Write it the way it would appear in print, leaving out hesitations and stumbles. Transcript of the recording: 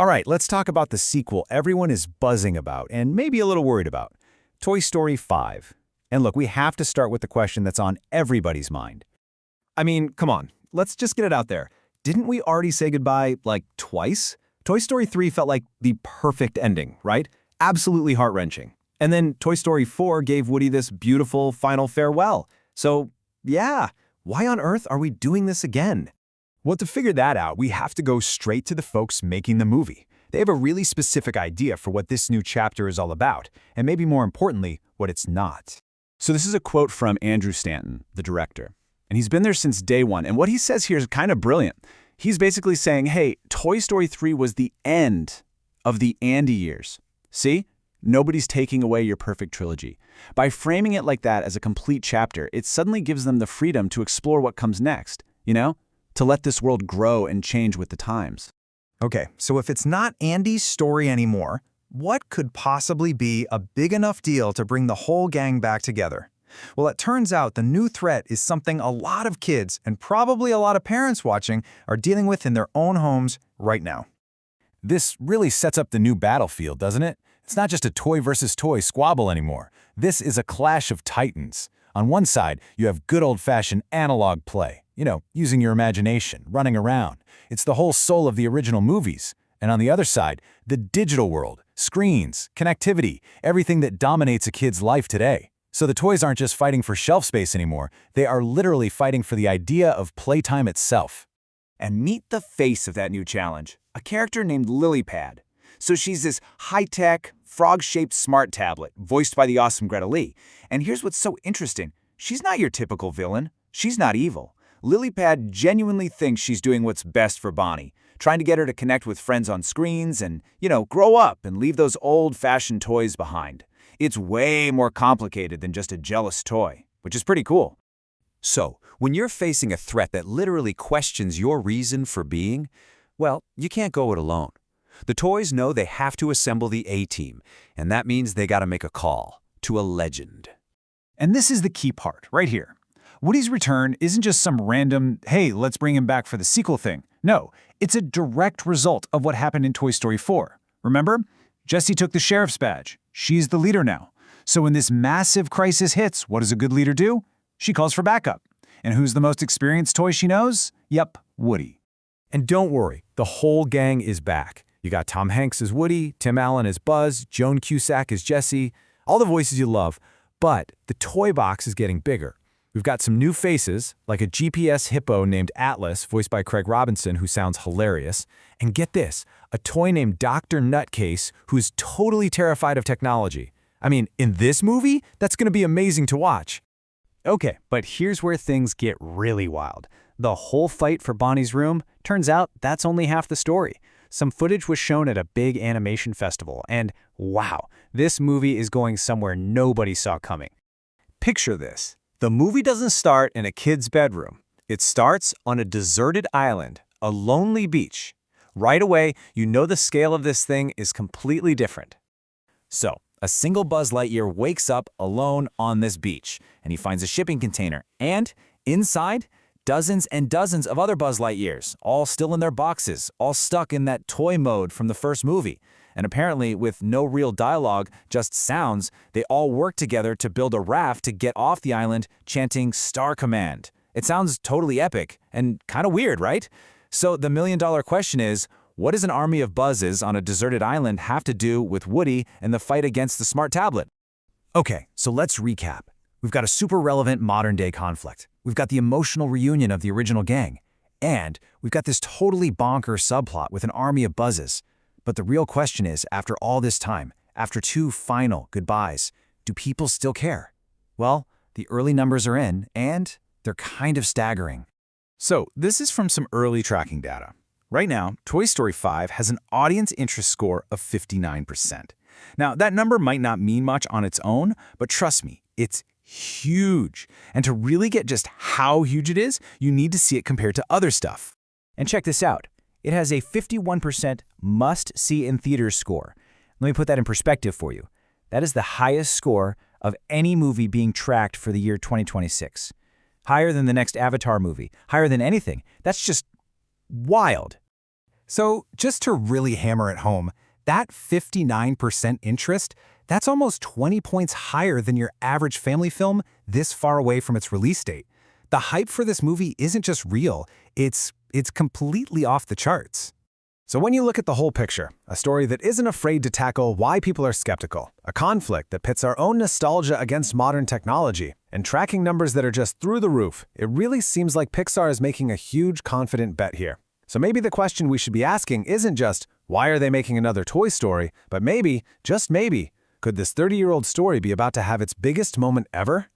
All right, let's talk about the sequel everyone is buzzing about and maybe a little worried about. Toy Story 5. And look, we have to start with the question that's on everybody's mind. I mean, come on, let's just get it out there. Didn't we already say goodbye, like, twice? Toy Story 3 felt like the perfect ending, right? Absolutely heart-wrenching. And then Toy Story 4 gave Woody this beautiful final farewell. So, yeah, why on earth are we doing this again? Well, to figure that out, we have to go straight to the folks making the movie. They have a really specific idea for what this new chapter is all about, and maybe more importantly, what it's not. So this is a quote from Andrew Stanton, the director. And he's been there since day one, and what he says here is kind of brilliant. He's basically saying, hey, Toy Story 3 was the end of the Andy years. See? Nobody's taking away your perfect trilogy. By framing it like that as a complete chapter, it suddenly gives them the freedom to explore what comes next, you know? To let this world grow and change with the times. Okay, so if it's not Andy's story anymore, what could possibly be a big enough deal to bring the whole gang back together? Well, it turns out the new threat is something a lot of kids, and probably a lot of parents watching, are dealing with in their own homes right now. This really sets up the new battlefield, doesn't it? It's not just a toy versus toy squabble anymore. This is a clash of titans. On one side, you have good old-fashioned analog play. You know, using your imagination, running around. It's the whole soul of the original movies. And on the other side, the digital world, screens, connectivity, everything that dominates a kid's life today. So the toys aren't just fighting for shelf space anymore. They are literally fighting for the idea of playtime itself. And meet the face of that new challenge, a character named Lilypad. So she's this high-tech, frog-shaped smart tablet, voiced by the awesome Greta Lee. And here's what's so interesting. She's not your typical villain. She's not evil. Lilypad genuinely thinks she's doing what's best for Bonnie, trying to get her to connect with friends on screens and, grow up and leave those old-fashioned toys behind. It's way more complicated than just a jealous toy, which is pretty cool. So, when you're facing a threat that literally questions your reason for being, well, you can't go it alone. The toys know they have to assemble the A-team, and that means they gotta make a call to a legend. And this is the key part, right here. Woody's return isn't just some random, hey, let's bring him back for the sequel thing. No, it's a direct result of what happened in Toy Story 4. Remember? Jessie took the sheriff's badge. She's the leader now. So when this massive crisis hits, what does a good leader do? She calls for backup. And who's the most experienced toy she knows? Yep, Woody. And don't worry, the whole gang is back. You got Tom Hanks as Woody, Tim Allen as Buzz, Joan Cusack as Jessie, all the voices you love, but the toy box is getting bigger. We've got some new faces, like a GPS hippo named Atlas, voiced by Craig Robinson, who sounds hilarious. And get this, a toy named Dr. Nutcase, who's totally terrified of technology. I mean, in this movie, that's going to be amazing to watch. Okay, but here's where things get really wild. The whole fight for Bonnie's room, turns out that's only half the story. Some footage was shown at a big animation festival, and wow, this movie is going somewhere nobody saw coming. Picture this. The movie doesn't start in a kid's bedroom. It starts on a deserted island, a lonely beach. Right away, you know the scale of this thing is completely different. So, a single Buzz Lightyear wakes up alone on this beach, and he finds a shipping container, and inside, dozens and dozens of other Buzz Lightyears, all still in their boxes, all stuck in that toy mode from the first movie. And apparently, with no real dialogue, just sounds, they all work together to build a raft to get off the island, chanting Star Command. It sounds totally epic and kind of weird, right? So the million-dollar question is, what does an army of Buzzes on a deserted island have to do with Woody and the fight against the smart tablet? Okay, so let's recap. We've got a super relevant modern-day conflict. We've got the emotional reunion of the original gang. And we've got this totally bonkers subplot with an army of Buzzes. But the real question is, after all this time, after 2 final goodbyes, do people still care? Well, the early numbers are in, and they're kind of staggering. So, this is from some early tracking data. Right now, Toy Story 5 has an audience interest score of 59%. Now, that number might not mean much on its own, but trust me, it's huge. And to really get just how huge it is, you need to see it compared to other stuff. And check this out. It has a 51% must-see in theaters score. Let me put that in perspective for you. That is the highest score of any movie being tracked for the year 2026. Higher than the next Avatar movie, higher than anything. That's just wild. So just to really hammer it home, that 59% interest, that's almost 20 points higher than your average family film this far away from its release date. The hype for this movie isn't just real, it's completely off the charts. So when you look at the whole picture, a story that isn't afraid to tackle why people are skeptical, a conflict that pits our own nostalgia against modern technology, and tracking numbers that are just through the roof, it really seems like Pixar is making a huge, confident bet here. So maybe the question we should be asking isn't just, why are they making another Toy Story, but maybe, just maybe, could this 30-year-old story be about to have its biggest moment ever?